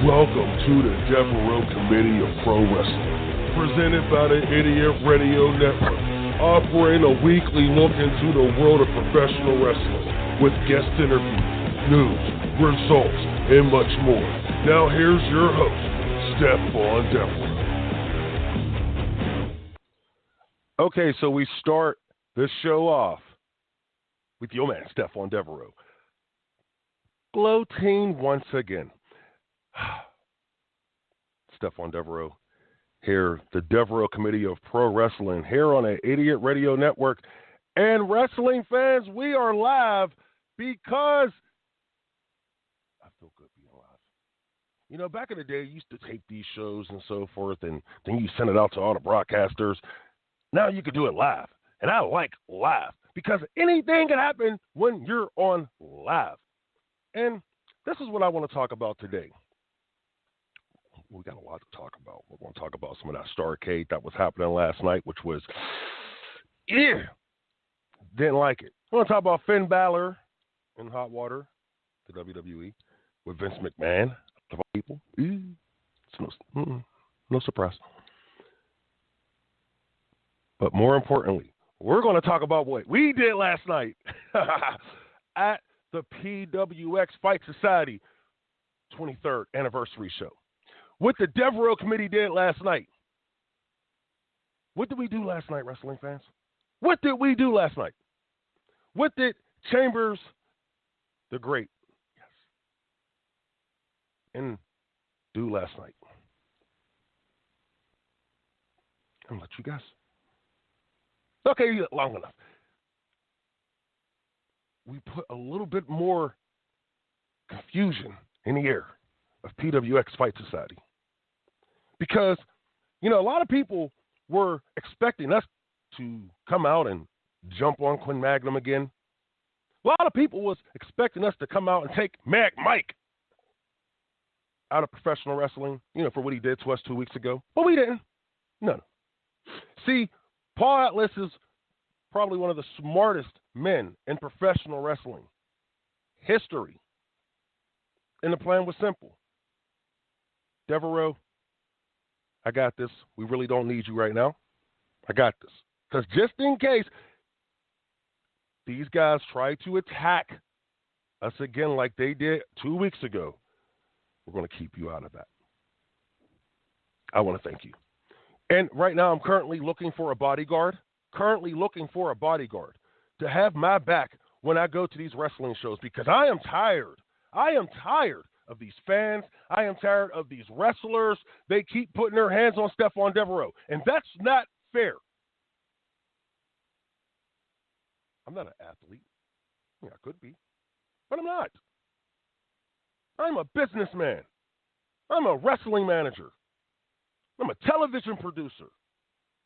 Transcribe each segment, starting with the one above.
Welcome to the Devereux Committee of Pro Wrestling, presented by the Idiot Radio Network, offering a weekly look into the world of professional wrestling with guest interviews, news, results, and much more. Now here's your host, Stephon Devereux. Okay, so we start this show off with your man, Stephon Devereux, gloating once again. Stephon Devereux here, the Devereux Committee of Pro Wrestling, here on the Idiot Radio Network. And wrestling fans, we are live because I feel good being live. You know, back in the day, you used to tape these shows and so forth, and then you send it out to all the broadcasters. Now you can do it live. And I like live because anything can happen when you're on live. And this is what I want to talk about today. We got a lot to talk about. We're going to talk about some of that Starrcade that was happening last night, which was, didn't like it. We're going to talk about Finn Balor in hot water, the WWE, with Vince McMahon, of all people. It's no surprise. But more importantly, we're going to talk about what we did last night at the PWX Fight Society 23rd anniversary show. What the Devereux Committee did last night. What did we do last night, wrestling fans? What did we do last night? What did Chambers the Great and do last night? I'm going to let you guess. Okay, long enough. We put a little bit more confusion in the air of PWX Fight Society. Because, you know, a lot of people were expecting us to come out and jump on Quinn Magnum again. A lot of people was expecting us to come out and take Mike out of professional wrestling, you know, for what he did to us 2 weeks ago. But we didn't. No. See, Paul Atlas is probably one of the smartest men in professional wrestling history. And the plan was simple. Devereux, I got this. We really don't need you right now. I got this. Because just in case these guys try to attack us again like they did 2 weeks ago, we're going to keep you out of that. I want to thank you. And right now I'm currently looking for a bodyguard. To have my back when I go to these wrestling shows because I am tired. I am tired of these fans. I am tired of these wrestlers. They keep putting their hands on Stephon Devereux, and that's not fair. I'm not an athlete. Yeah, I could be, but I'm not. I'm a businessman. I'm a wrestling manager. I'm a television producer.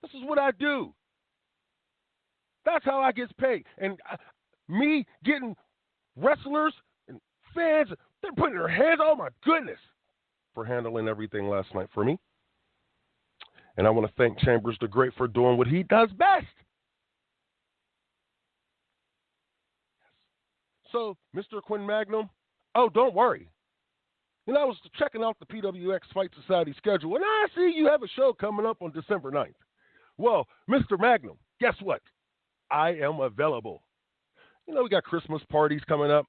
This is what I do. That's how I get paid. And me getting wrestlers and fans, they're putting their hands, oh my goodness, for handling everything last night for me. And I want to thank Chambers the Great for doing what he does best. So, Mr. Quinn Magnum, oh, don't worry. You know, I was checking out the PWX Fight Society schedule, and I see you have a show coming up on December 9th. Well, Mr. Magnum, guess what? I am available. You know, we got Christmas parties coming up.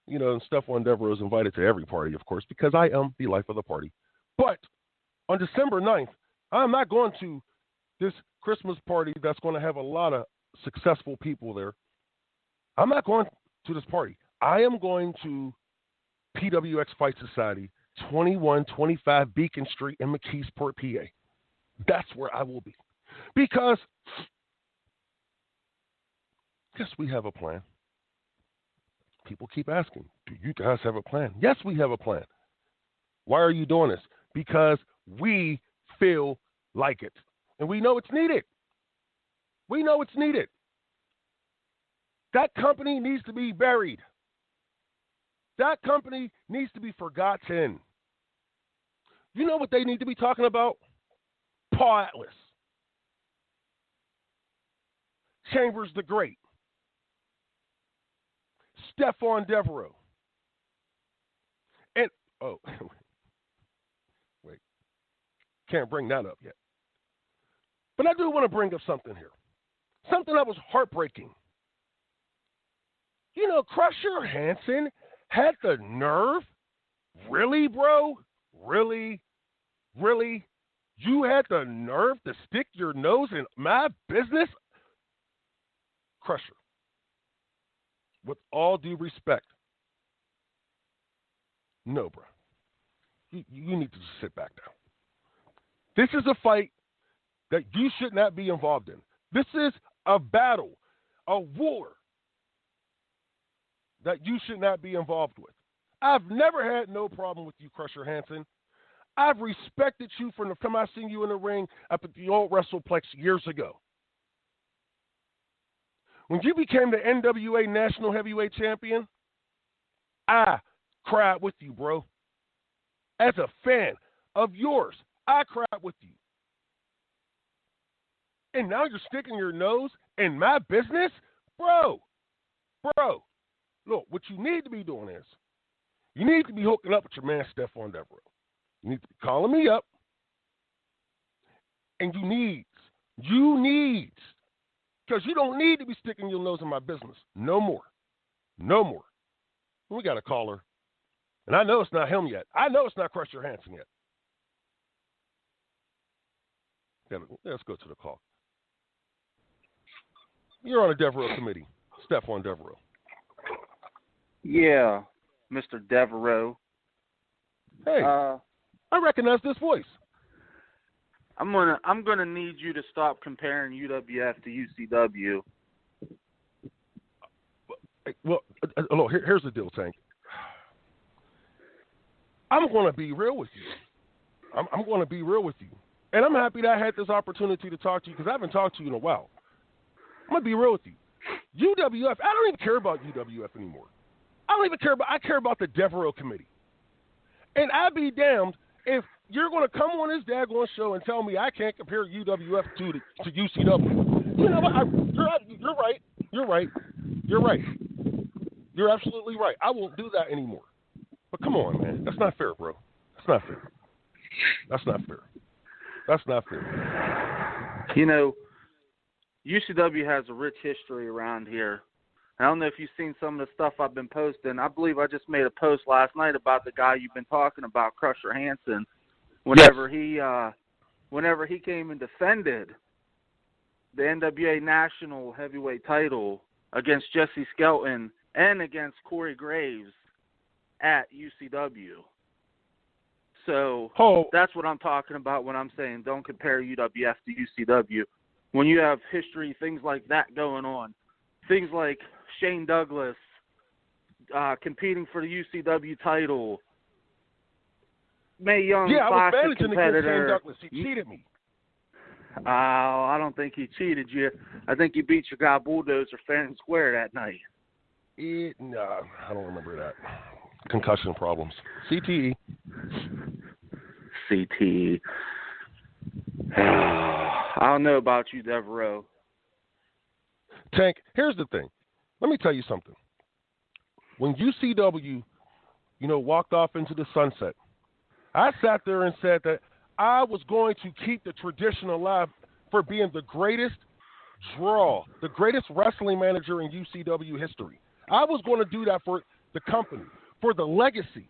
You know, and Stephon Devereux is invited to every party, of course, because I am the life of the party. But on December 9th, I'm not going to this Christmas party that's going to have a lot of successful people there. I'm not going to this party. I am going to PWX Fight Society, 2125 Beacon Street in McKeesport, PA. That's where I will be. Because yes, we have a plan. People keep asking, do you guys have a plan? Yes, we have a plan. Why are you doing this? Because we feel like it. And we know it's needed. We know it's needed. That company needs to be buried. That company needs to be forgotten. You know what they need to be talking about? Paul Atlas. Chambers the Great. Stephon Devereux. And, Can't bring that up yet. But I do want to bring up something here. Something that was heartbreaking. You know, Crusher Hansen had the nerve. Really, bro? Really? Really? You had the nerve to stick your nose in my business? Crusher, with all due respect, no, bro. You need to just sit back down. This is a fight that you should not be involved in. This is a battle, a war that you should not be involved with. I've never had no problem with you, Crusher Hansen. I've respected you from the time I seen you in the ring up at the old WrestlePlex years ago. When you became the NWA National Heavyweight Champion, I cried with you, bro. As a fan of yours, I cried with you. And now you're sticking your nose in my business? Bro, look, what you need to be doing is you need to be hooking up with your man, Stephon Devereux. You need to be calling me up. And you need, because you don't need to be sticking your nose in my business. No more. We got a caller. And I know it's not him yet. I know it's not Crusher Hansen yet. Let's go to the call. You're on the Devereux Committee. Stephon Devereux. Yeah, Mr. Devereux. Hey, I recognize this voice. I'm gonna need you to stop comparing UWF to UCW. Well, look, here's the deal, Tank. I'm going to be real with you. I'm going to be real with you. And I'm happy that I had this opportunity to talk to you because I haven't talked to you in a while. I'm going to be real with you. UWF, I don't even care about UWF anymore. I care about the Devereux Committee. And I'd be damned if you're going to come on this daggone show and tell me I can't compare UWF to UCW. You know what? You're right. You're absolutely right. I won't do that anymore. But come on, man. That's not fair, bro. That's not fair. You know, UCW has a rich history around here. I don't know if you've seen some of the stuff I've been posting. I believe I just made a post last night about the guy you've been talking about, Crusher Hansen. Whenever he came and defended the NWA National Heavyweight title against Jesse Skelton and against Corey Graves at UCW. So that's what I'm talking about when I'm saying don't compare UWF to UCW. When you have history, things like that going on, things like Shane Douglas competing for the UCW title, Mae Young, I was classic managing competitor. Shane Douglas. He cheated me. I don't think he cheated you. I think you beat your guy Bulldozer fair and square that night. No, I don't remember that. Concussion problems. CTE. I don't know about you, Devereux. Tank, here's the thing. Let me tell you something. When UCW, walked off into the sunset, I sat there and said that I was going to keep the tradition alive for being the greatest draw, the greatest wrestling manager in UCW history. I was going to do that for the company, for the legacy.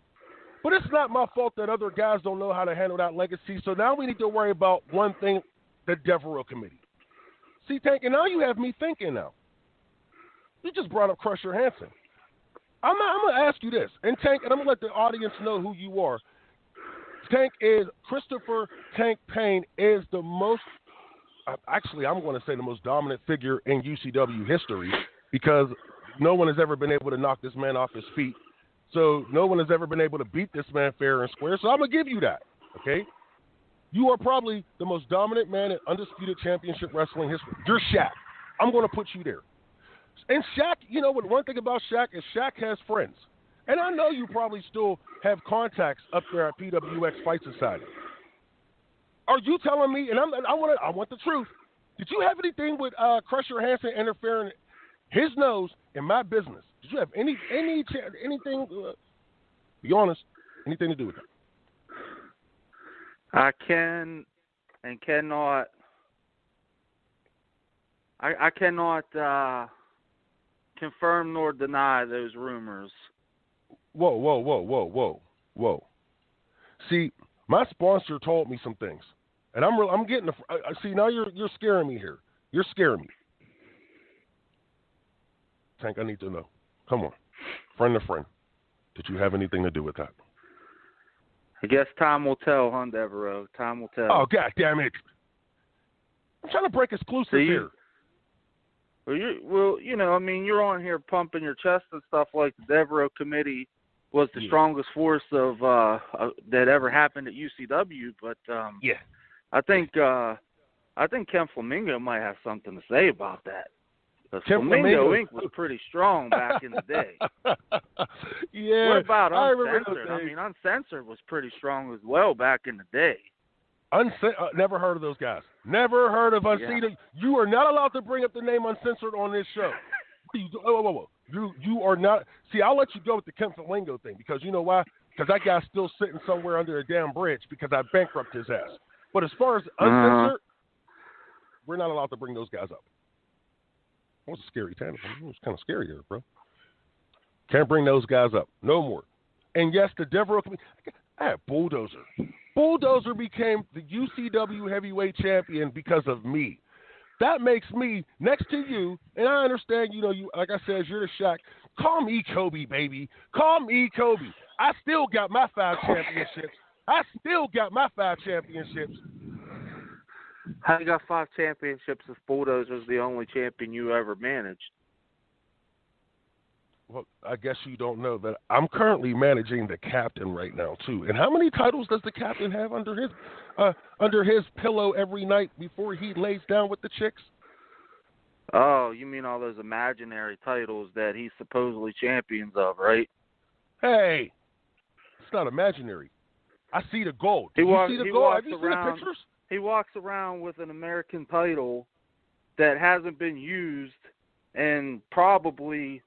But it's not my fault that other guys don't know how to handle that legacy. So now we need to worry about one thing, the Devereux Committee. See, Tank, and now you have me thinking now. You just brought up Crusher Hansen. I'm going to ask you this, and Tank, and I'm going to let the audience know who you are. Tank is, Christopher Tank Payne is the most, actually I'm going to say the most dominant figure in UCW history because no one has ever been able to knock this man off his feet. So no one has ever been able to beat this man fair and square. So I'm going to give you that, okay? You are probably the most dominant man in undisputed championship wrestling history. You're Shaq. I'm going to put you there. And Shaq, one thing about Shaq is Shaq has friends. And I know you probably still have contacts up there at PWX Fight Society. Are you telling me, and I want the truth, did you have anything with Crusher Hansen interfering his nose in my business? Did you have anything, be honest, anything to do with that? I can and cannot. I cannot confirm nor deny those rumors. Whoa. See, my sponsor told me some things, and I'm getting. See, now you're scaring me here. You're scaring me. Tank, I need to know. Come on, friend to friend. Did you have anything to do with that? I guess time will tell, huh, Devereux? Time will tell. Oh, God damn it. I'm trying to break exclusives here. Well, you're on here pumping your chest and stuff like the Devereux Committee was the strongest force of that ever happened at UCW, but I think Ken Flamingo might have something to say about that. Because Flamingo Inc. was pretty strong back in the day. Yeah. What about Uncensored? I mean, Uncensored was pretty strong as well back in the day. Never heard of those guys. Never heard of Uncensored. Yeah. You are not allowed to bring up the name Uncensored on this show. Whoa. You are not. See, I'll let you go with the Ken Flamingo thing because you know why? Because that guy's still sitting somewhere under a damn bridge because I bankrupted his ass. But as far as Uncensored, we're not allowed to bring those guys up. That was a scary time. It was kind of scary here, bro. Can't bring those guys up. No more. And yes, the Devereux Committee. I had Bulldozer. Bulldozer became the UCW heavyweight champion because of me. That makes me next to you, and I understand, you like I said, you're the Shaq. Call me Kobe, baby. Call me Kobe. I still got my 5 championships. How you got 5 championships if Bulldozer's the only champion you ever managed? Well, I guess you don't know that I'm currently managing the captain right now too. And how many titles does the captain have under his pillow every night before he lays down with the chicks? Oh, you mean all those imaginary titles that he's supposedly champions of, right? Hey, it's not imaginary. I see the gold. See the gold? Have you seen the pictures? He walks around with an American title that hasn't been used in probably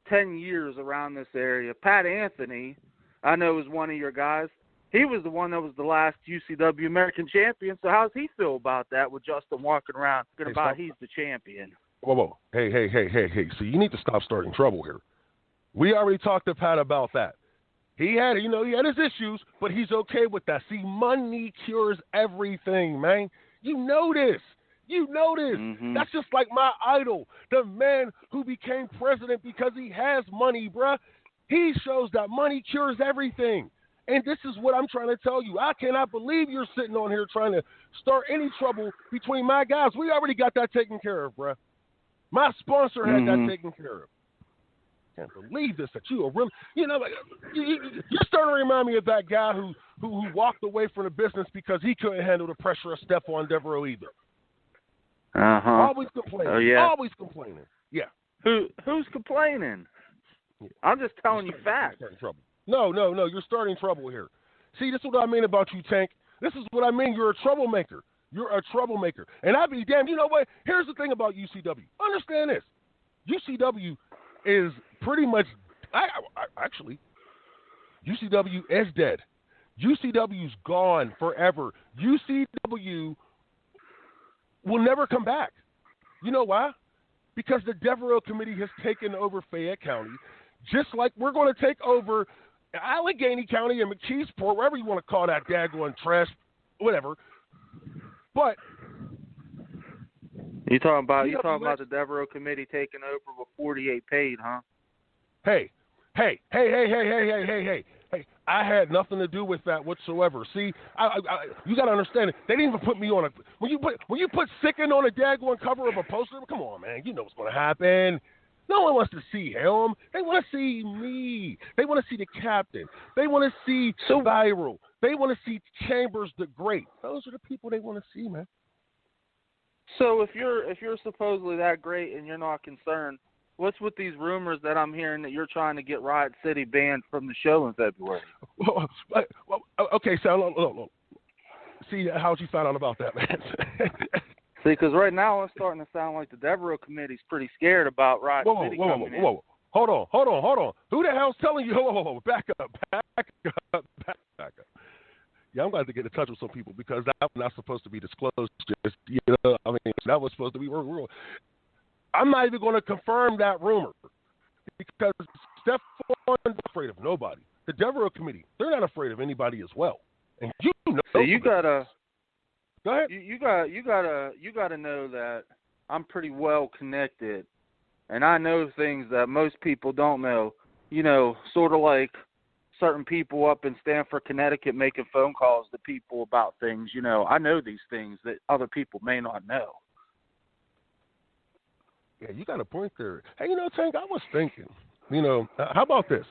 10 years around this area. Pat Anthony, I know, is one of your guys. He was the one that was the last UCW American champion. So how does he feel about that with Justin walking around talking about he's the champion? Whoa. Hey. So you need to stop starting trouble here. We already talked to Pat about that. He had his issues, but he's okay with that. See, money cures everything, man. You know this. Mm-hmm. That's just like my idol, the man who became president because he has money, bruh. He shows that money cures everything. And this is what I'm trying to tell you. I cannot believe you're sitting on here trying to start any trouble between my guys. We already got that taken care of, bruh. My sponsor had that taken care of. Can't believe this, that you are really, you're starting to remind me of that guy who walked away from the business because he couldn't handle the pressure of Stephon Devereux either. Always complaining. Oh, yeah. Always complaining. Yeah. Who's complaining? Yeah. I'm just telling you facts. No, you're starting trouble here. See, this is what I mean about you, Tank. This is what I mean. You're a troublemaker. And I'd be damned. You know what? Here's the thing about UCW. Understand this. UCW is pretty much actually UCW is dead. UCW's gone forever. UCW will never come back. You know why? Because the Devereux Committee has taken over Fayette County, just like we're going to take over Allegheny County and McKeesport, wherever you want to call that daggone trash, whatever. But You talking about the Devereux Committee taking over with 48 paid, huh? Hey. I had nothing to do with that whatsoever. See, you got to understand it. They didn't even put me on when you put Sickin on a daggone cover of a poster. Come on, man. You know what's going to happen. No one wants to see him. They want to see me. They want to see the captain. They want to see Viral. They want to see Chambers the Great. Those are the people they want to see, man. So if you're supposedly that great and you're not concerned, what's with these rumors that I'm hearing that you're trying to get Riot City banned from the show in February? Well, okay, so look. See, how'd you find out about that, man? See, because right now it's starting to sound like the Devereux Committee's pretty scared about Riot City coming in. Whoa. Hold on. Who the hell's telling you? Whoa. Back up. Yeah, I'm going to get in touch with some people because that was not supposed to be disclosed. Just, I mean, that was supposed to be real. I'm not even going to confirm that rumor because Stephon is afraid of nobody. The Devereux Committee, they're not afraid of anybody as well. And you know, so you gotta go ahead. You gotta know that I'm pretty well connected, and I know things that most people don't know. You know, sort of like certain people up in Stamford, Connecticut, making phone calls to people about things. You know, I know these things that other people may not know. Yeah, you got a point there. Hey, Tank, I was thinking, how about this?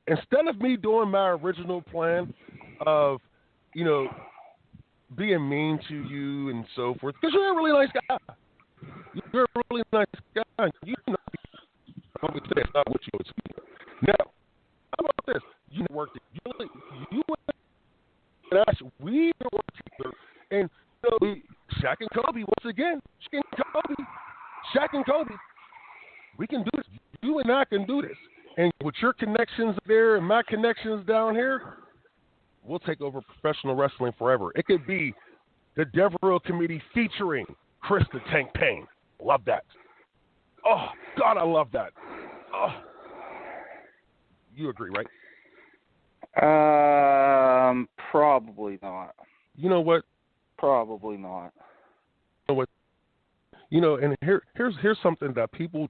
Instead of me doing my original plan of, being mean to you and so forth, because you're a really nice guy. You're a really nice guy. You know, it's not what you would speak. Now, how about this? You worked. You and us, we worked together, and Shaq and Kobe once again. Shaq and Kobe. We can do this. You and I can do this. And with your connections there and my connections down here, we'll take over professional wrestling forever. It could be the Devereux Committee featuring Chris the Tank Payne. Love that. Oh, God, I love that. Oh. You agree, right? Probably not. You know what? Probably not. You know what? And here's something that people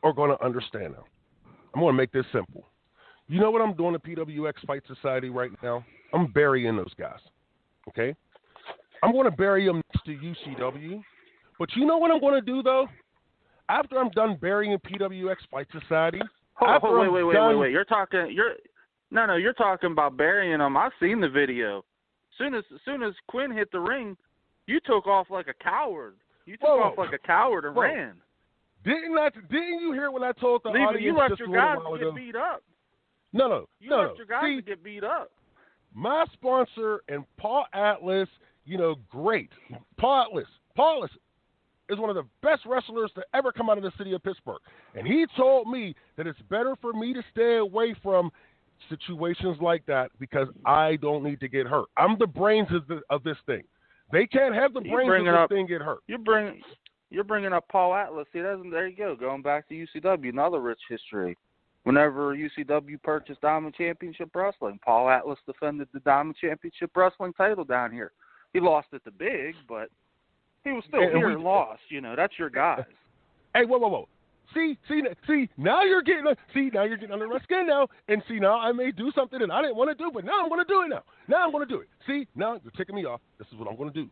are going to understand now. I'm going to make this simple. You know what I'm doing at PWX Fight Society right now? I'm burying those guys, okay? I'm going to bury them next to UCW. But you know what I'm going to do, though? After I'm done burying PWX Fight Society... Wait. You're talking about burying them. I've seen the video. As soon as Quinn hit the ring, you took off like a coward. You took off like a coward and ran. Didn't you hear when I told the audience you left just your a little guys while to ago? get beat up. No. You left your guys to get beat up. My sponsor and Paul Atlas, great. Paul Atlas is one of the best wrestlers to ever come out of the city of Pittsburgh. And he told me that it's better for me to stay away from situations like that because I don't need to get hurt. I'm the brains of this thing. They can't have the brains of this thing get hurt. You're bringing up Paul Atlas. See, there you go. Going back to UCW, another rich history. Whenever UCW purchased Diamond Championship Wrestling, Paul Atlas defended the Diamond Championship Wrestling title down here. He lost it to Big, but he was still here and lost. That's your guys. Hey, whoa. See, now you're getting under my skin now, and see, now I may do something that I didn't want to do, but now I'm going to do it now. Now I'm going to do it. See, now you're ticking me off. This is what I'm going to do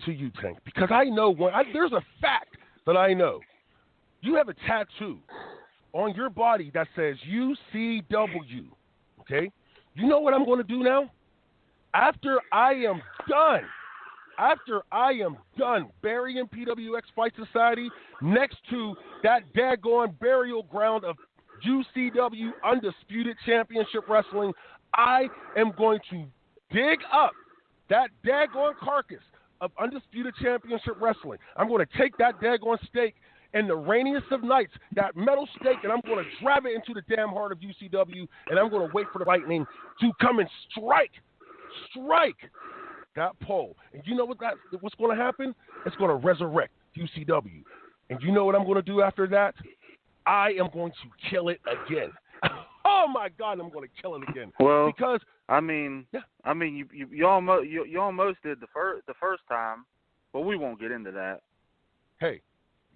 to you, Tank, because I know there's a fact that I know. You have a tattoo on your body that says UCW, okay? You know what I'm going to do now? After I am done burying PWX Fight Society next to that daggone burial ground of UCW Undisputed Championship Wrestling, I am going to dig up that daggone carcass of Undisputed Championship Wrestling. I'm going to take that daggone stake and the rainiest of nights, that metal stake, and I'm going to drive it into the damn heart of UCW, and I'm going to wait for the lightning to come and strike that pole. And you know what's going to happen? It's going to resurrect UCW. And you know what I'm going to do after that? I am going to kill it again. Oh my God, I'm going to kill it again. Well, because you almost did the first time, but we won't get into that. Hey,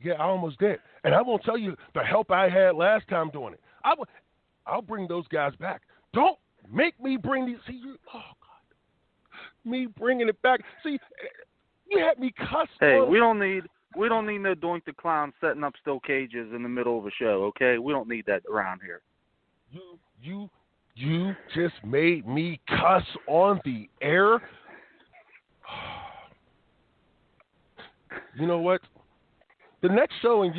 yeah, I almost did, and I won't tell you the help I had last time doing it. I'll bring those guys back. Don't make me bring these. See, oh God, me bringing it back. See, you had me cuss. Hey, we don't need no Doink the Clown setting up steel cages in the middle of a show. Okay, we don't need that around here. You just made me cuss on the air. You know what? The next show in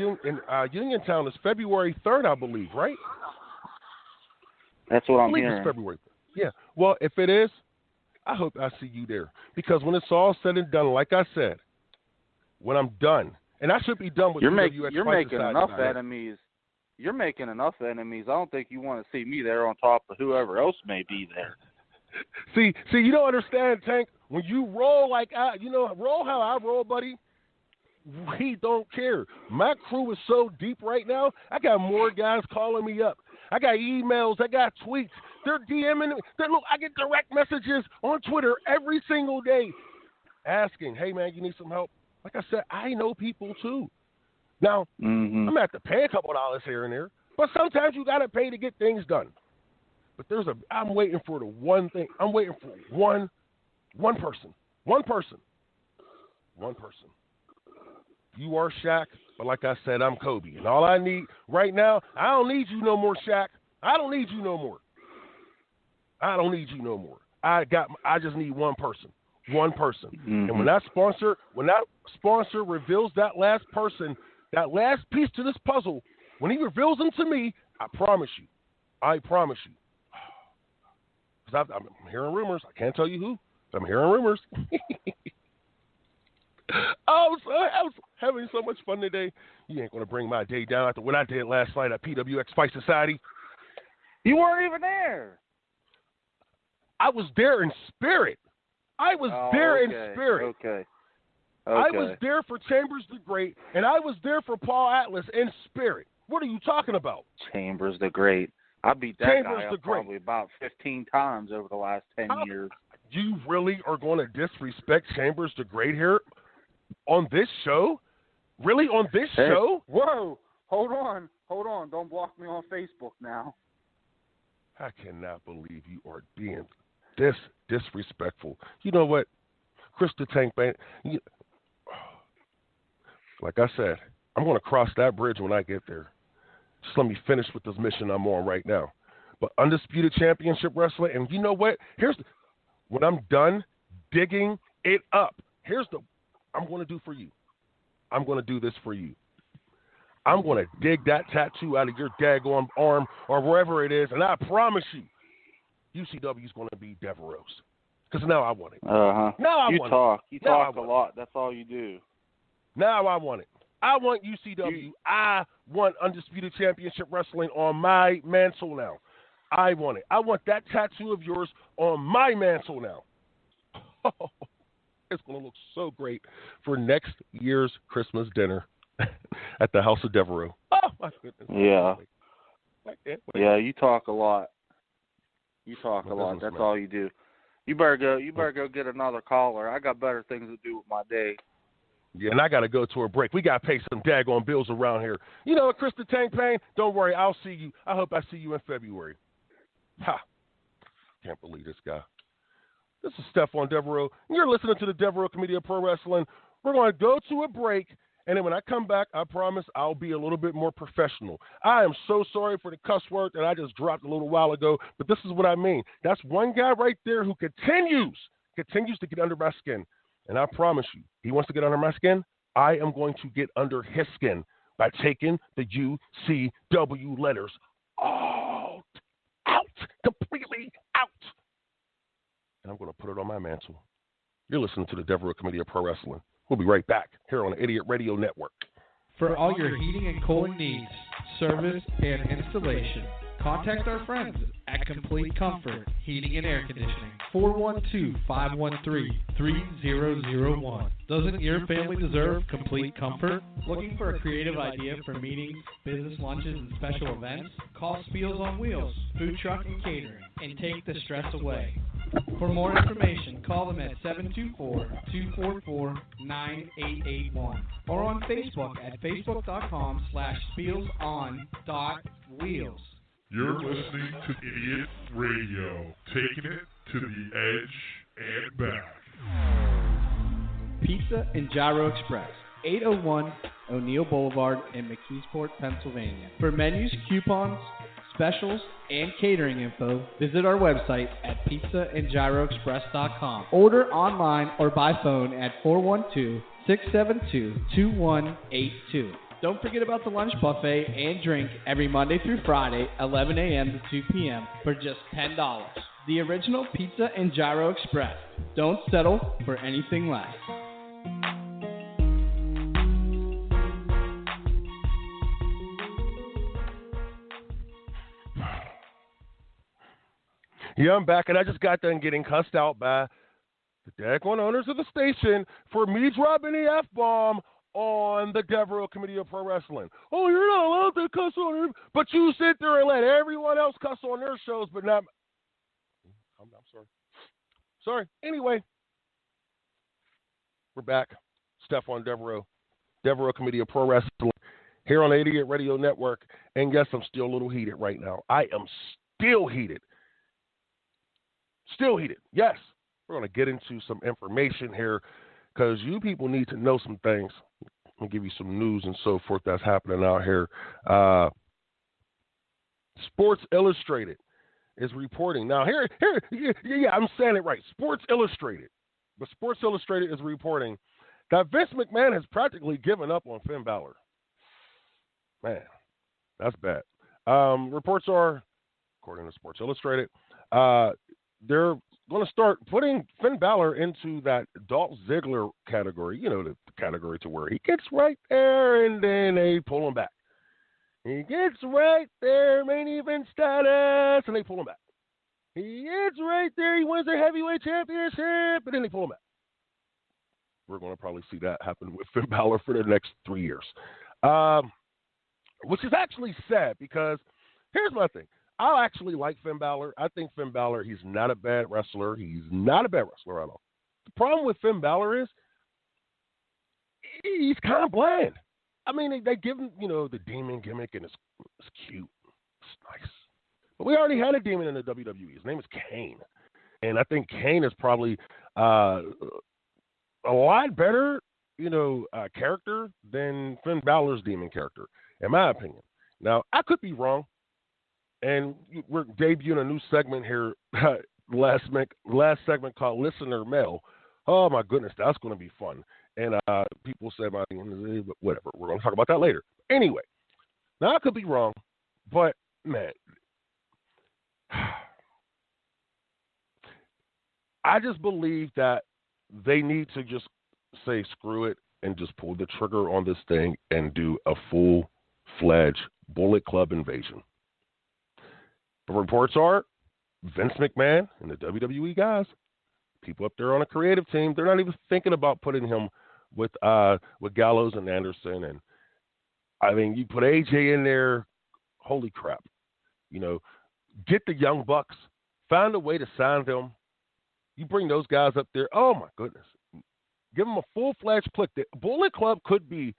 Uniontown is February 3rd, I believe, right? That's what I'm hearing. It's February 3rd. Yeah. Well, if it is, I hope I see you there. Because when it's all said and done, like I said, when I'm done, and I should be done with you're making enough enemies. You're making enough enemies. I don't think you want to see me there on top of whoever else may be there. See, you don't understand, Tank. When you roll like roll how I roll, buddy, we don't care. My crew is so deep right now, I got more guys calling me up. I got emails. I got tweets. They're DMing me. Look, I get direct messages on Twitter every single day asking, hey, man, you need some help? Like I said, I know people too. Now, I'm going to have to pay a couple of dollars here and there, but sometimes you got to pay to get things done. But I'm waiting for the one thing. I'm waiting for one person. One person. You are Shaq, but like I said, I'm Kobe. And all I need right now, I don't need you no more, Shaq. I don't need you no more. I just need one person. And when that sponsor reveals that last person, that last piece to this puzzle, when he reveals them to me, I promise you. Because I'm hearing rumors. I can't tell you who, but I'm hearing rumors. I was having so much fun today. You ain't going to bring my day down after what I did last night at PWX Fight Society. You weren't even there. I was there in spirit. In spirit. Okay. I was there for Chambers the Great, and I was there for Paul Atlas in spirit. What are you talking about? Chambers the Great. I beat that guy up probably about 15 times over the last 10 years. You really are going to disrespect Chambers the Great here on this show? Really, on this show? Whoa. Hold on. Don't block me on Facebook now. I cannot believe you are being this disrespectful. You know what? Chris the Tank Band, like I said, I'm going to cross that bridge when I get there. Just let me finish with this mission I'm on right now. But Undisputed Championship Wrestling, and you know what? When I'm done digging it up, I'm going to do for you. I'm going to do this for you. I'm going to dig that tattoo out of your daggone arm or wherever it is, and I promise you, UCW is going to be Devereux. Because now I want it. Uh-huh. Now you talk a lot. That's all you do. Now I want it. I want UCW. I want Undisputed Championship Wrestling on my mantle now. I want it. I want that tattoo of yours on my mantle now. Oh, it's going to look so great for next year's Christmas dinner at the House of Devereux. Oh, my goodness. Yeah. I can't wait. Yeah, you talk a lot. That's all you do. You better go get another caller. I got better things to do with my day. Yeah, and I got to go to a break. We got to pay some daggone bills around here. You know what, Chris the Tank Payne? Don't worry. I'll see you. I hope I see you in February. Ha. Can't believe this guy. This is Stephon Devereux, and you're listening to the Devereux Committee of Pro Wrestling. We're going to go to a break, and then when I come back, I promise I'll be a little bit more professional. I am so sorry for the cuss word that I just dropped a little while ago, but this is what I mean. That's one guy right there who continues to get under my skin. And I promise you, he wants to get under my skin. I am going to get under his skin by taking the UCW letters all out, completely out. And I'm going to put it on my mantle. You're listening to the Devereux Committee of Pro Wrestling. We'll be right back here on the Idiot Radio Network. For all your heating and cooling needs, service, and installation, contact our friends at Complete Comfort Heating and Air Conditioning, 412-513-3001. Doesn't your family deserve complete comfort? Looking for a creative idea for meetings, business lunches, and special events? Call Spiels on Wheels, Food Truck and Catering, and take the stress away. For more information, call them at 724-244-9881 or on Facebook at facebook.com/spielson.wheels. You're listening to Idiot Radio, taking it to the edge and back. Pizza and Gyro Express, 801 O'Neill Boulevard in McKeesport, Pennsylvania. For menus, coupons, specials, and catering info, visit our website at pizzaandgyroexpress.com. Order online or by phone at 412-672-2182. Don't forget about the lunch buffet and drink every Monday through Friday, 11 a.m. to 2 p.m. for just $10. The original Pizza and Gyro Express. Don't settle for anything less. Yeah, I'm back, and I just got done getting cussed out by the daggone owners of the station for me dropping the F-bomb on the Devereux Committee of Pro Wrestling. Oh, you're not allowed to cuss on it, but you sit there and let everyone else cuss on their shows, but not. I'm sorry. Sorry. Anyway, we're back. Stephon Devereux, Devereux Committee of Pro Wrestling, here on the Idiot Radio Network. And yes, I'm still a little heated right now. I am still heated. Still heated. Yes. We're going to get into some information here because you people need to know some things. I'll give you some news and so forth that's happening out here. Sports Illustrated is reporting. Now, here, yeah, I'm saying it right. Sports Illustrated. But Sports Illustrated is reporting that Vince McMahon has practically given up on Finn Balor. Man, that's bad. Reports are, according to Sports Illustrated, they're going to start putting Finn Balor into that Dolph Ziggler category, you know, the category to where he gets right there and then they pull him back. He gets right there, main event status, and they pull him back. He gets right there, he wins the heavyweight championship, and then they pull him back. We're going to probably see that happen with Finn Balor for the next 3 years. Which is actually sad because here's my thing. I actually like Finn Balor. I think Finn Balor, he's not a bad wrestler. He's not a bad wrestler at all. The problem with Finn Balor is he's kind of bland. I mean, they give him, you know, the demon gimmick, and it's cute. It's nice. But we already had a demon in the WWE. His name is Kane. And I think Kane is probably a lot better, you know, character than Finn Balor's demon character, in my opinion. Now, I could be wrong. And we're debuting a new segment here, last segment called Listener Mail. Oh, my goodness, that's going to be fun. And people said, whatever, we're going to talk about that later. Anyway, now I could be wrong, but, man, I just believe that they need to just say screw it and just pull the trigger on this thing and do a full-fledged Bullet Club invasion. The reports are Vince McMahon and the WWE guys, people up there on a creative team, they're not even thinking about putting him with Gallows and Anderson. And I mean, you put AJ in there, holy crap. You know, get the Young Bucks, find a way to sign them. You bring those guys up there. Oh my goodness, give them a full-fledged click. The Bullet Club could be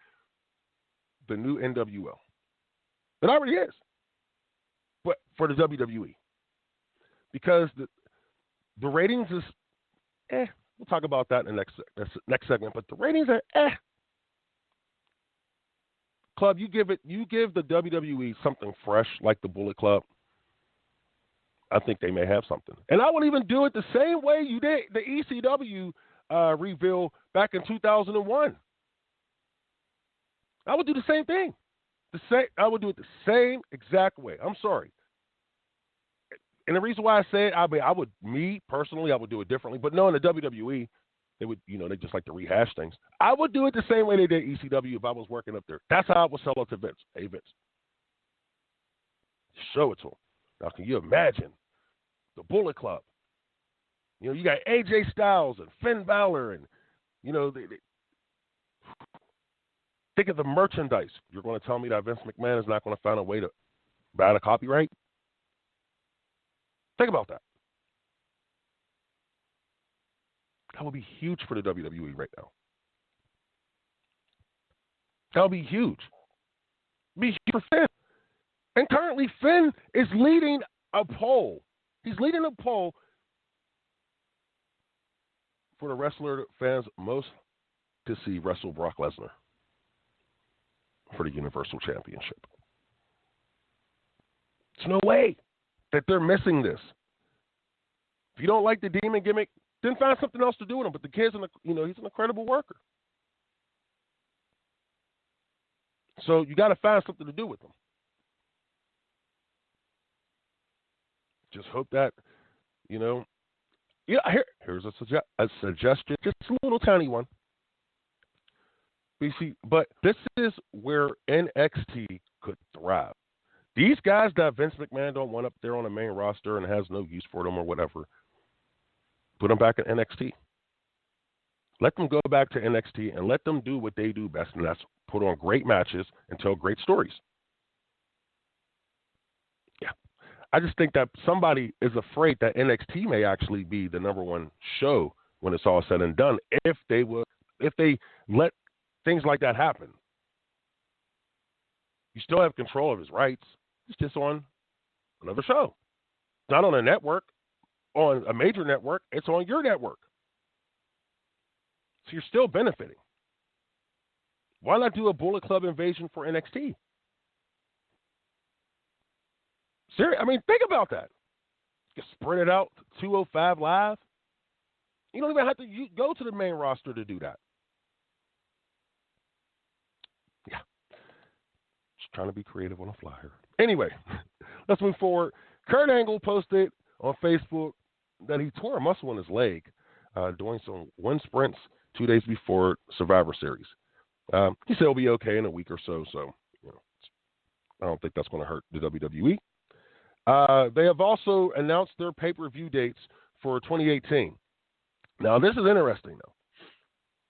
the new NWO. It already is. But for the WWE, because the ratings is, we'll talk about that in the next segment. But the ratings are, Club, you give the WWE something fresh like the Bullet Club. I think they may have something, and I would even do it the same way you did the ECW reveal back in 2001. I would do the same thing. I would do it the same exact way. I'm sorry. And the reason why I say it, I would do it differently. But no, in the WWE, they would, you know, they just like to rehash things. I would do it the same way they did ECW if I was working up there. That's how I would sell it to Vince. Hey, Vince. Show it to him. Now, can you imagine the Bullet Club? You know, you got AJ Styles and Finn Balor and, you know, think of the merchandise. You're going to tell me that Vince McMahon is not going to find a way to buy the copyright? Think about that. That would be huge for the WWE right now. That would be huge. Be huge for Finn. And currently, Finn is leading a poll. He's leading a poll for the wrestler fans most to see wrestle Brock Lesnar for the Universal Championship. There's no way that they're missing this. If you don't like the demon gimmick, then find something else to do with him. But the kid's he's an incredible worker. So you got to find something to do with him. Just hope that, you know, here's a suggestion, just a little tiny one. But this is where NXT could thrive. These guys that Vince McMahon don't want up there on the main roster and has no use for them or whatever, put them back in NXT. Let them go back to NXT and let them do what they do best, and that's put on great matches and tell great stories. Yeah. I just think that somebody is afraid that NXT may actually be the number one show when it's all said and done if they let things like that happen. You still have control of his rights. It's just on another show. It's not on a network, on a major network. It's on your network. So you're still benefiting. Why not do a Bullet Club invasion for NXT? Seriously, I mean, think about that. You can spread it out 205 Live. You don't even have to go to the main roster to do that. Yeah. Just trying to be creative on a flyer. Anyway, let's move forward. Kurt Angle posted on Facebook that he tore a muscle in his leg doing some wind sprints 2 days before Survivor Series. He said he'll be okay in a week or so, I don't think that's going to hurt the WWE. They have also announced their pay-per-view dates for 2018. Now, this is interesting, though.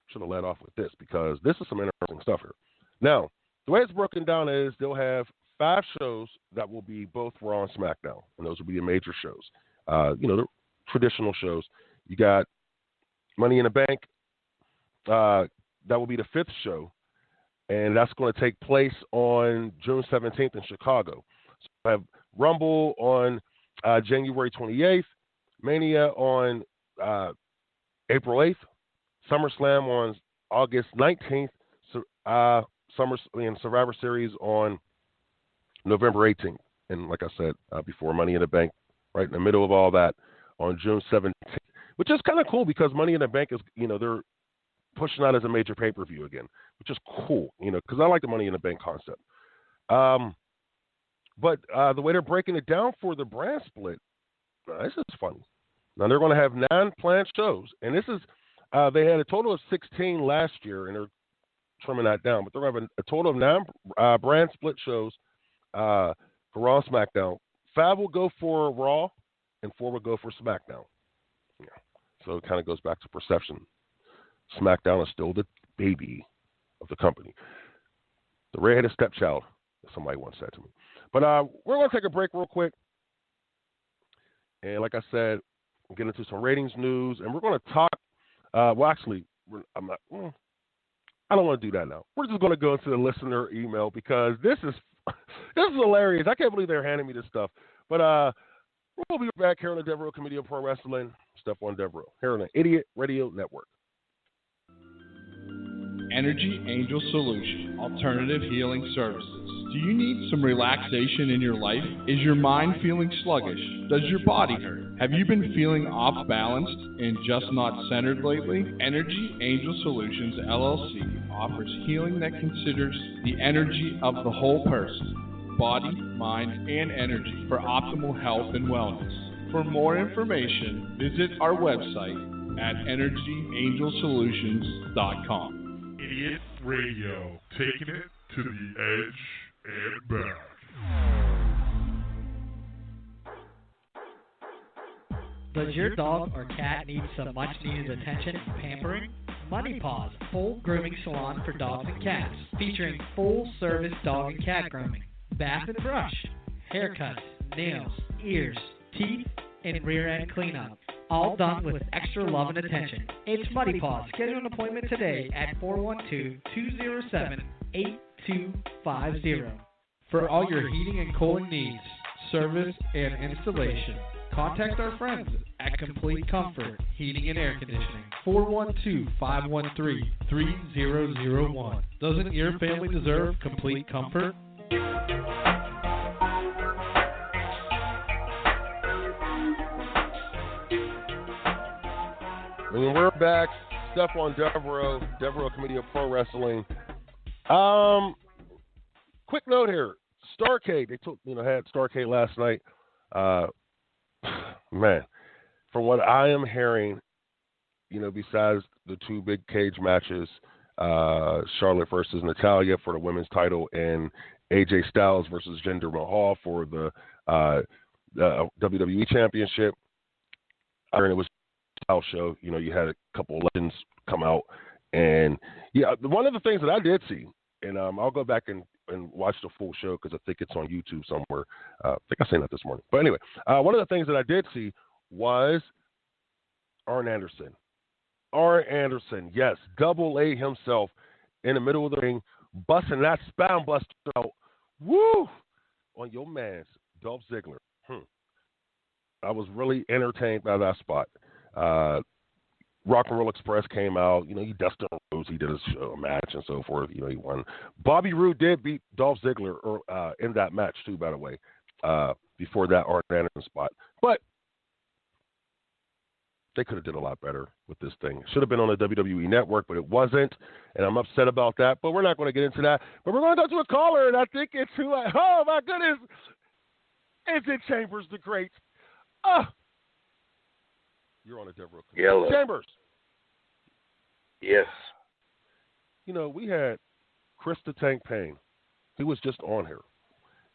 Should have led off with this because this is some interesting stuff here. Now, the way it's broken down is they'll have 5 shows that will be both Raw and SmackDown, and those will be the major shows. The traditional shows. You got Money in the Bank. That will be the 5th show, and that's going to take place on June 17th in Chicago. So I have Rumble on January 28th, Mania on April 8th, SummerSlam on August 19th, Survivor Series on November 18th. And like I said before, Money in the Bank right in the middle of all that on June 17th, which is kind of cool because Money in the Bank is, they're pushing out as a major pay-per-view again, which is cool, because I like the Money in the Bank concept. But the way they're breaking it down for the brand split, this is funny. Now, they're going to have 9 planned shows, and this is they had a total of 16 last year, and they're trimming that down, but they're going to have a total of 9 brand split shows for Raw and SmackDown. 5 will go for Raw, and 4 will go for SmackDown. Yeah. So it kind of goes back to perception. SmackDown is still the baby of the company. The redheaded stepchild, somebody once said to me. But we're going to take a break real quick. And like I said, we'll get into some ratings news. And we're going to talk. I don't want to do that now. We're just going to go into the listener email because this is hilarious. I can't believe they're handing me this stuff. But we'll be back here on the Devereux Committee of Pro Wrestling. Stephon Devereux here on the Idiot Radio Network. Energy Angel Solution, Alternative Healing Services. Do you need some relaxation in your life? Is your mind feeling sluggish? Does your body hurt? Have you been feeling off balance and just not centered lately? Energy Angel Solutions LLC offers healing that considers the energy of the whole person, body, mind, and energy for optimal health and wellness. For more information, visit our website at energyangelsolutions.com. Idiot Radio, taking it to the edge and back. Does your dog or cat need some much-needed attention and pampering? Money Paws, full grooming salon for dogs and cats, featuring full-service dog and cat grooming, bath and brush, haircuts, nails, ears, teeth, and rear-end cleanup. All done with extra love and attention. It's Muddy Paws. Schedule an appointment today at 412-207-8250. For all your heating and cooling needs, service, and installation, contact our friends at Complete Comfort Heating and Air Conditioning. 412-513-3001. Doesn't your family deserve complete comfort? And we're back. Stephon Devereux, Devereux Committee of Pro Wrestling. Quick note here. Starrcade. They had Starrcade last night. Man, from what I am hearing, besides the 2 big cage matches, Charlotte versus Natalya for the women's title and AJ Styles versus Jinder Mahal for the WWE Championship. And it was a style show. You know, you had a couple of legends come out. And, yeah, one of the things that I did see, and I'll go back and watch the full show because I think it's on YouTube somewhere. I think I seen that this morning. But anyway, one of the things that I did see was Arn Anderson. Arn Anderson, yes, Double A himself in the middle of the ring, busting that spine buster out. Woo! On your man's Dolph Ziggler. I was really entertained by that spot. Rock and Roll Express came out. You know, he dusted Rose. He did his match and so forth. You know, he won. Bobby Roode did beat Dolph Ziggler in that match, too, by the way, before that Arn Anderson spot. But they could have did a lot better with this thing. It should have been on the WWE Network, but it wasn't, and I'm upset about that. But we're not going to get into that. But we're going to go to a caller, and I think it's who oh, my goodness. Is it Chambers the Great? You're on a Devereux Committee. Yellow. Chambers. Yes. You know, we had Chris the Tank Payne. He was just on here.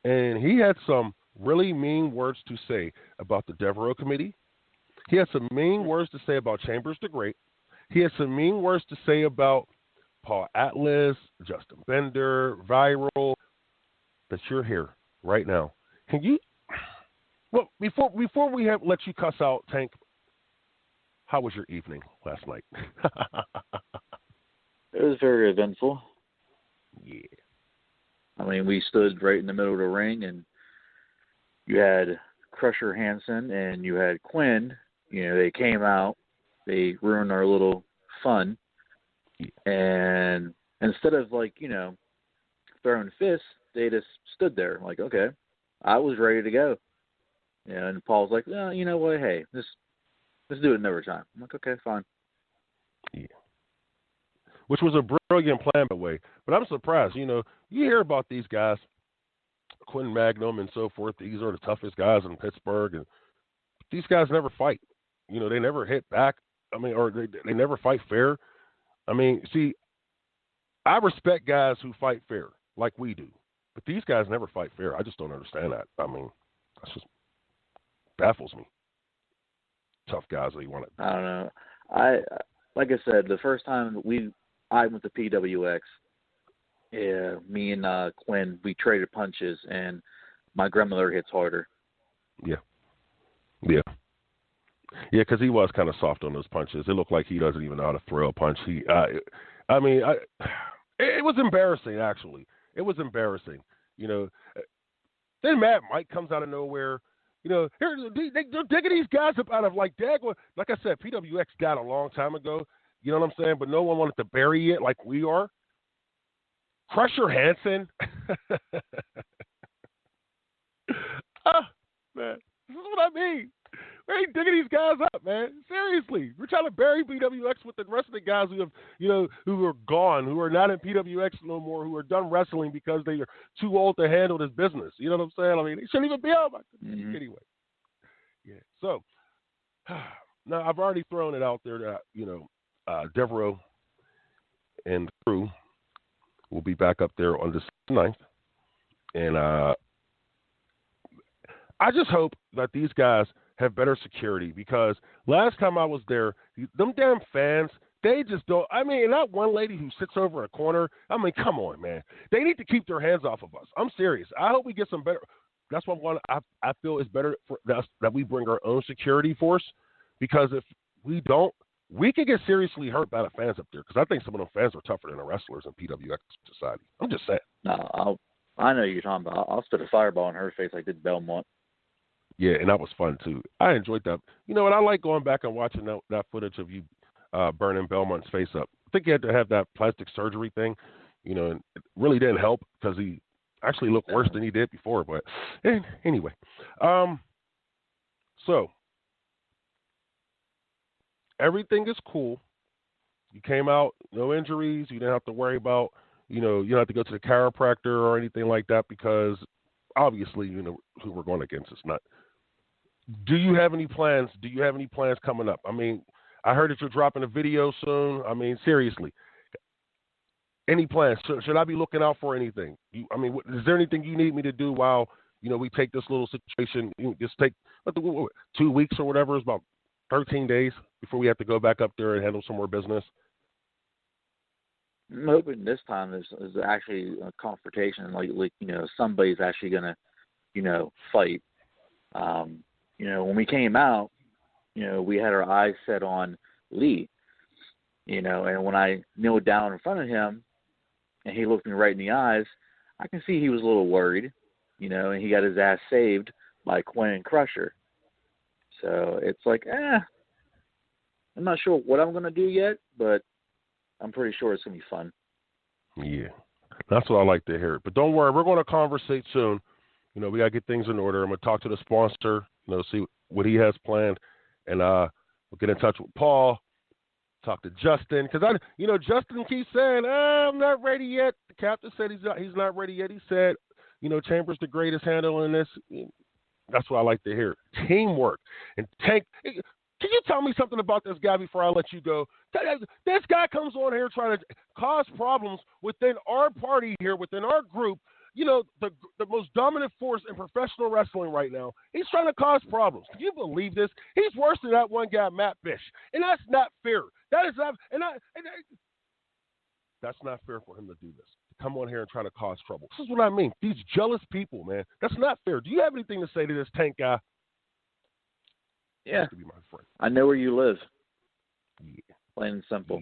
And he had some really mean words to say about the Devereux Committee. He had some mean words to say about Chambers the Great. He had some mean words to say about Paul Atlas, Justin Bender, Viral, that you're here right now. Can you, well, before we let you cuss out, Tank, how was your evening last night? It was very eventful. Yeah. I mean, we stood right in the middle of the ring, and you had Crusher Hansen and you had Quinn. You know, they came out, they ruined our little fun, and instead of, like, you know, throwing fists, they just stood there like, okay, I was ready to go. Yeah, and Paul's like, oh, you know what, hey, let's do it another time. I'm like, okay, fine. Yeah. Which was a brilliant plan, by the way. But I'm surprised. You know, you hear about these guys, Quinn Magnum and so forth. These are the toughest guys in Pittsburgh. And these guys never fight. You know, they never hit back. I mean, or they never fight fair. I mean, see, I respect guys who fight fair like we do. But these guys never fight fair. I just don't understand that. I mean, that's just baffles me. Tough guys that you want to. I don't know. Like I said, the first time I went to PWX, yeah, me and Quinn, we traded punches, and my grandmother hits harder. Yeah. Yeah. Yeah, because he was kind of soft on those punches. It looked like he doesn't even know how to throw a punch. It was embarrassing, actually. It was embarrassing. You know, then Matt Mike comes out of nowhere. You know, they're digging these guys up out of, like, Dago. Like I said, PWX died a long time ago. You know what I'm saying? But no one wanted to bury it like we are. Crusher Hansen. Man, this is what I mean. We ain't digging these guys up, man. Seriously. We're trying to bury PWX with the rest of the guys who have, you know, who are gone, who are not in PWX no more, who are done wrestling because they are too old to handle this business. You know what I'm saying? I mean, they shouldn't even be out. Anyway. Yeah. So, now I've already thrown it out there that, you know, Devereux and the crew will be back up there on December 9th. And I just hope that these guys have better security, because last time I was there, them damn fans, they just don't. I mean, that one lady who sits over a corner, I mean, come on, man. They need to keep their hands off of us. I'm serious. I hope we get some better. That's what I feel is better for us, that we bring our own security force, because if we don't, we could get seriously hurt by the fans up there, because I think some of them fans are tougher than the wrestlers in PWX society. I'm just saying. No, I know you're talking about. I'll spit a fireball in her face like did Belmont. Yeah, and that was fun, too. I enjoyed that. You know what? I like going back and watching that footage of you burning Belmont's face up. I think he had to have that plastic surgery thing, you know, and it really didn't help because he actually looked worse than he did before. But anyway, so everything is cool. You came out, no injuries. You didn't have to worry about, you know, you don't have to go to the chiropractor or anything like that, because obviously, you know, who we're going against is not. Do you have any plans? Do you have any plans coming up? I mean, I heard that you're dropping a video soon. I mean, seriously, Any plans? Should I be looking out for anything? Is there anything you need me to do while we take this little situation? Just take 2 weeks or whatever. It's about 13 days before we have to go back up there and handle some more business. I'm hoping this time is actually a confrontation. Like somebody's actually gonna fight. When we came out, we had our eyes set on Lee. And when I kneeled down in front of him, and he looked me right in the eyes, I can see he was a little worried, and he got his ass saved by Quinn and Crusher. So it's like, I'm not sure what I'm going to do yet, but I'm pretty sure it's going to be fun. Yeah, that's what I like to hear. But don't worry, we're going to conversate soon. We got to get things in order. I'm going to talk to the sponsor, see what he has planned, and we'll get in touch with Paul. Talk to Justin, because Justin keeps saying, I'm not ready yet. The captain said he's not ready yet. He said, Chambers the greatest handling this. That's what I like to hear. Teamwork. And Tank, can you tell me something about this guy before I let you go? This guy comes on here trying to cause problems within our party here, within our group. The most dominant force in professional wrestling right now. He's trying to cause problems. Can you believe this? He's worse than that one guy, Matt Bish. And that's not fair. That is not, that's not fair for him to do this. To come on here and try to cause trouble. This is what I mean. These jealous people, man. That's not fair. Do you have anything to say to this Tank guy? Yeah. To be my friend. I know where you live. Yeah. Plain and simple.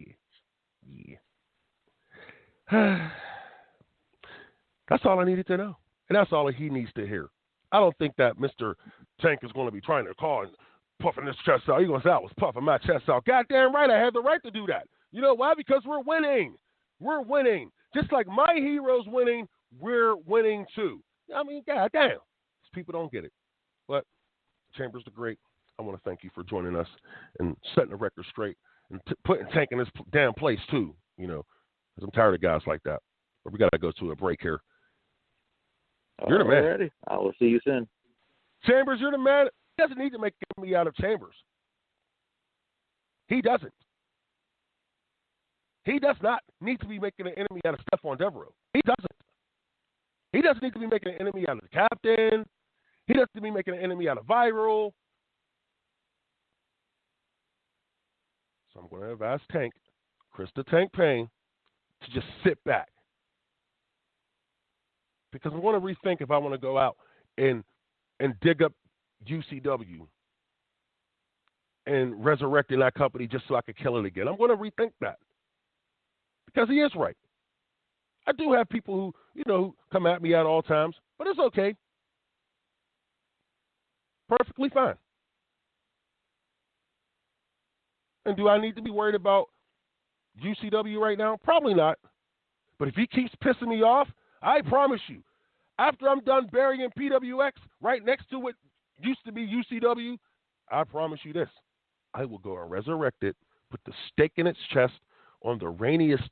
Yeah. That's all I needed to know. And that's all he needs to hear. I don't think that Mr. Tank is going to be trying to call and puffing his chest out. He's going to say, I was puffing my chest out. Goddamn right, I have the right to do that. You know why? Because we're winning. We're winning. Just like my hero's winning, we're winning too. Goddamn. These people don't get it. But Chambers the Great, I want to thank you for joining us and setting the record straight and putting Tank in this damn place too, because I'm tired of guys like that. But we got to go to a break here. You're the man. Alrighty. I will see you soon. Chambers, you're the man. He doesn't need to make an enemy out of Chambers. He doesn't. He does not need to be making an enemy out of Stephon Devereux. He doesn't. He doesn't need to be making an enemy out of the captain. He doesn't need to be making an enemy out of Viral. So I'm going to have asked Tank, Chris the Tank Payne, to just sit back. Because I want to rethink if I want to go out and dig up UCW and resurrecting that company just so I could kill it again. I'm going to rethink that. Because he is right. I do have people who, come at me at all times, but it's okay. Perfectly fine. And do I need to be worried about UCW right now? Probably not. But if he keeps pissing me off, I promise you, after I'm done burying PWX right next to what used to be UCW, I promise you this. I will go and resurrect it, put the stake in its chest on the rainiest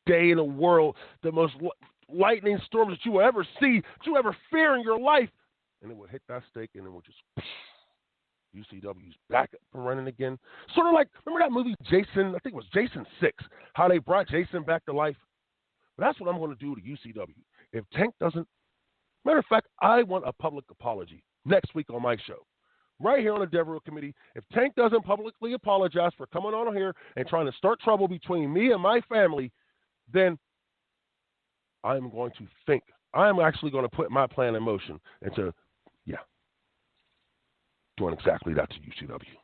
day in the world, the most lightning storms that you will ever see, that you ever fear in your life. And it will hit that stake and it will just, UCW's back up and running again. Sort of like, remember that movie Jason, I think it was Jason 6, how they brought Jason back to life? But that's what I'm going to do to UCW. If Tank doesn't, matter of fact, I want a public apology next week on my show. Right here on the Devereux Committee. If Tank doesn't publicly apologize for coming on here and trying to start trouble between me and my family, then I'm going to think. I'm actually going to put my plan in motion and to, doing exactly that to UCW.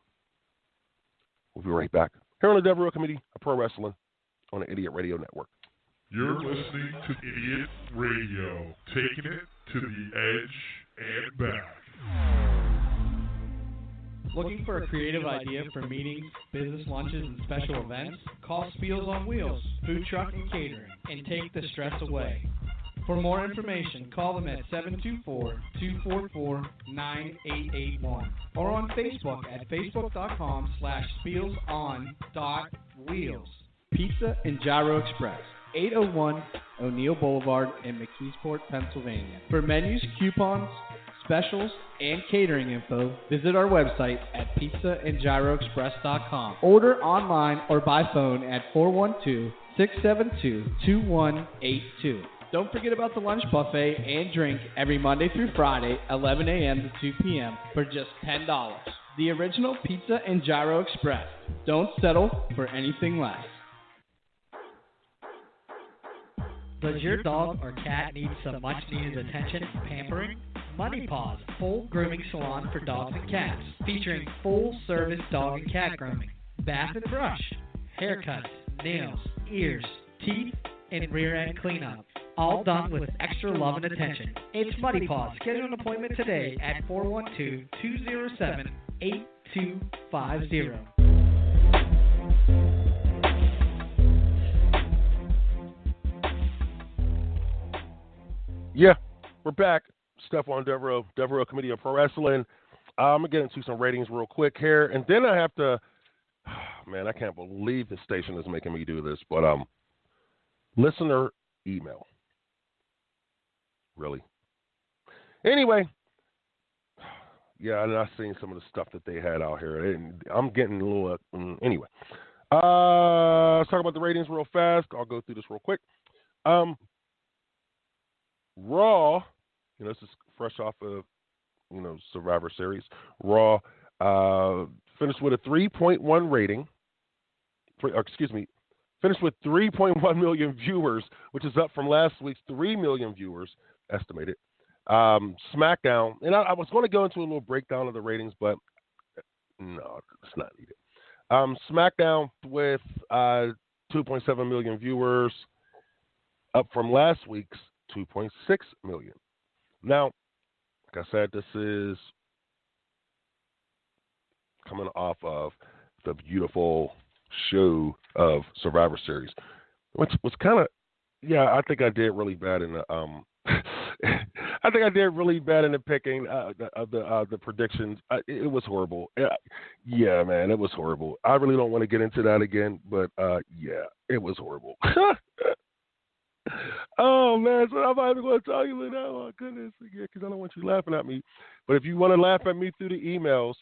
We'll be right back. Here on the Devereux Committee of Pro Wrestling on the Idiot Radio Network. You're listening to Idiot Radio, taking it to the edge and back. Looking for a creative idea for meetings, business lunches, and special events? Call Spiels on Wheels, Food Truck and Catering, and take the stress away. For more information, call them at 724-244-9881 or on Facebook at facebook.com/spielson.wheels. Pizza and Gyro Express, 801 O'Neill Boulevard in McKeesport, Pennsylvania. For menus, coupons, specials, and catering info, visit our website at pizzaandgyroexpress.com. Order online or by phone at 412-672-2182. Don't forget about the lunch buffet and drink every Monday through Friday, 11 a.m. to 2 p.m. for just $10. The original Pizza and Gyro Express. Don't settle for anything less. Does your dog or cat need some much-needed attention and pampering? Money Paws, full grooming salon for dogs and cats, featuring full-service dog and cat grooming, bath and brush, haircuts, nails, ears, teeth, and rear-end cleanup. All done with extra love and attention. It's Money Paws. Schedule an appointment today at 412-207-8250. Yeah, we're back. Stephon Devereux, Devereux Committee of Pro Wrestling. I'm going to get into some ratings real quick here, and then I have to, man, I can't believe the station is making me do this, but listener email. Really? Anyway, yeah, and I've seen some of the stuff that they had out here. And I'm getting a little, anyway. Let's talk about the ratings real fast. I'll go through this real quick. Raw, this is fresh off of, Survivor Series. Raw finished with a 3.1 rating. Finished with 3.1 million viewers, which is up from last week's 3 million viewers estimated. SmackDown, and I was going to go into a little breakdown of the ratings, but no, it's not needed. SmackDown with 2.7 million viewers, up from last week's 2.6 million. Now, like I said, this is coming off of the beautiful show of Survivor Series, which was kind of, I think I did really bad in the I think I did really bad in the picking of the predictions. It was horrible. Yeah, man, it was horrible. I really don't want to get into that again, but yeah, it was horrible. Oh man, so I'm not even going to tell you now. Oh goodness, yeah, because I don't want you laughing at me. But if you want to laugh at me through the emails,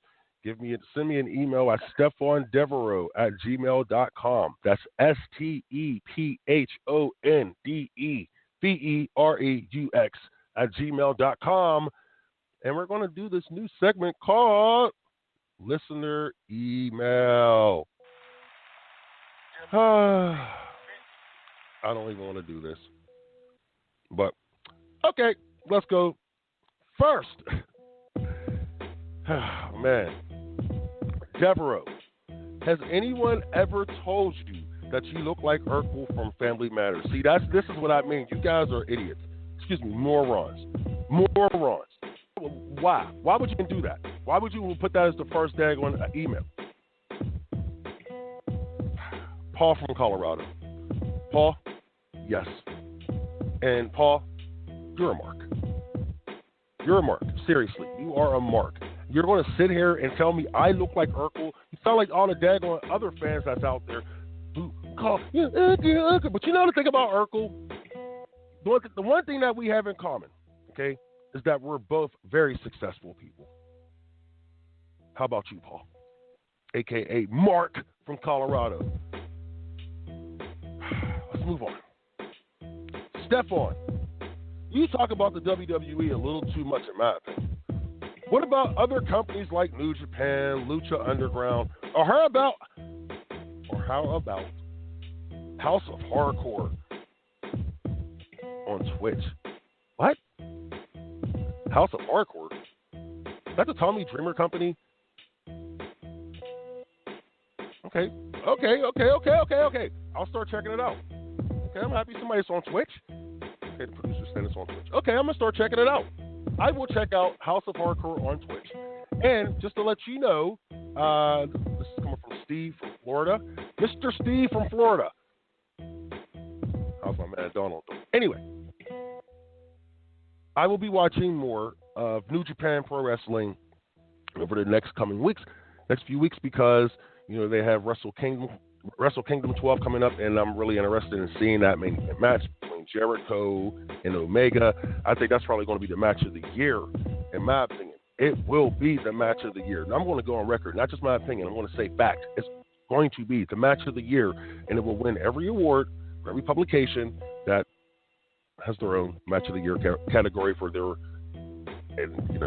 send me an email at StephonDevereux@gmail.com. That's StephonDevereux@gmail.com. And we're going to do this new segment called Listener Email. I don't even want to do this. But, okay, let's go. First, man, Devereux, has anyone ever told you that you look like Urkel from Family Matters? See, this is what I mean. You guys are idiots. Excuse me, morons. Morons. Why? Why would you do that? Why would you put that as the first daggone email? Paul from Colorado. Paul, yes. And Paul, you're a mark. You're a mark. Seriously, you are a mark. You're going to sit here and tell me I look like Urkel? You sound like all the daggone other fans that's out there who call, Urkel. But you know the thing about Urkel? The one thing that we have in common, okay, is that we're both very successful people. How about you, Paul? A.K.A. Mark from Colorado. Let's move on. Stephon, you talk about the WWE a little too much in my opinion. What about other companies like New Japan, Lucha Underground, or how about House of Hardcore on Twitch? What? House of Hardcore? That's a Tommy Dreamer company? Okay. I'll start checking it out. Okay, I'm happy somebody's on Twitch. Okay, the producer said it's on Twitch. Okay, I'm going to start checking it out. I will check out House of Hardcore on Twitch. And just to let you know, this is coming from Steve from Florida. Mr. Steve from Florida. How's my man Donald doing? Anyway, I will be watching more of New Japan Pro Wrestling over the next few weeks, because they have Wrestle Kingdom 12 coming up, and I'm really interested in seeing that main match between Jericho and Omega. I think that's probably going to be the match of the year, in my opinion, it will be the match of the year. And I'm going to go on record, not just my opinion. I'm going to say fact. It's going to be the match of the year, and it will win every award for every publication that has their own match of the year category for their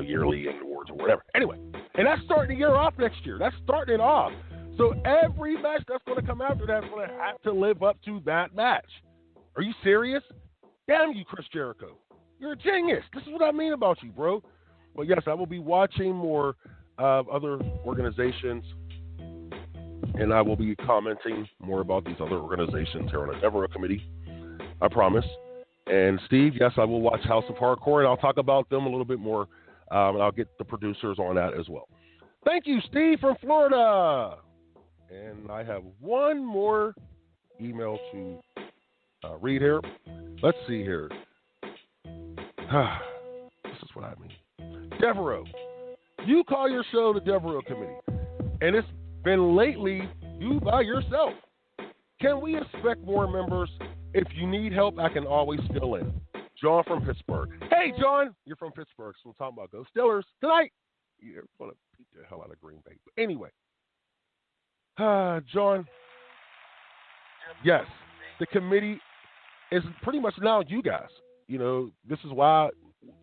yearly awards or whatever. Anyway, and that's starting the year off next year. That's starting it off. So every match that's going to come after that is going to have to live up to that match. Are you serious? Damn you, Chris Jericho. You're a genius. This is what I mean about you, bro. Well, yes, I will be watching more other organizations, and I will be commenting more about these other organizations here on the Devereux Committee. I promise. And Steve, yes, I will watch House of Hardcore, and I'll talk about them a little bit more, and I'll get the producers on that as well. Thank you, Steve from Florida. And I have one more email to read here. Let's see here. This is what I mean. Devereux, you call your show the Devereux Committee, and it's been lately you by yourself. Can we expect more members? If you need help, I can always fill in. John from Pittsburgh. Hey, John, you're from Pittsburgh, so we're talking about Go Steelers tonight. You're going to beat the hell out of Green Bay. But anyway, John, yes, the committee is pretty much now you guys. This is why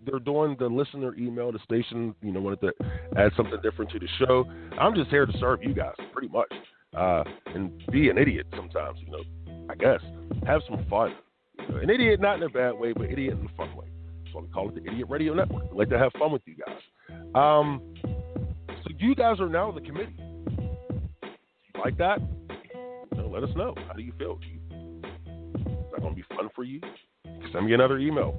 they're doing the listener email. The station, wanted to add something different to the show. I'm just here to serve you guys, pretty much, and be an idiot sometimes, I guess. Have some fun. An idiot not in a bad way, but idiot in a fun way. That's why we call it the Idiot Radio Network. We like to have fun with you guys. So you guys are now the committee. You like that? Let us know. How do you feel? Is that going to be fun for you? Send me another email.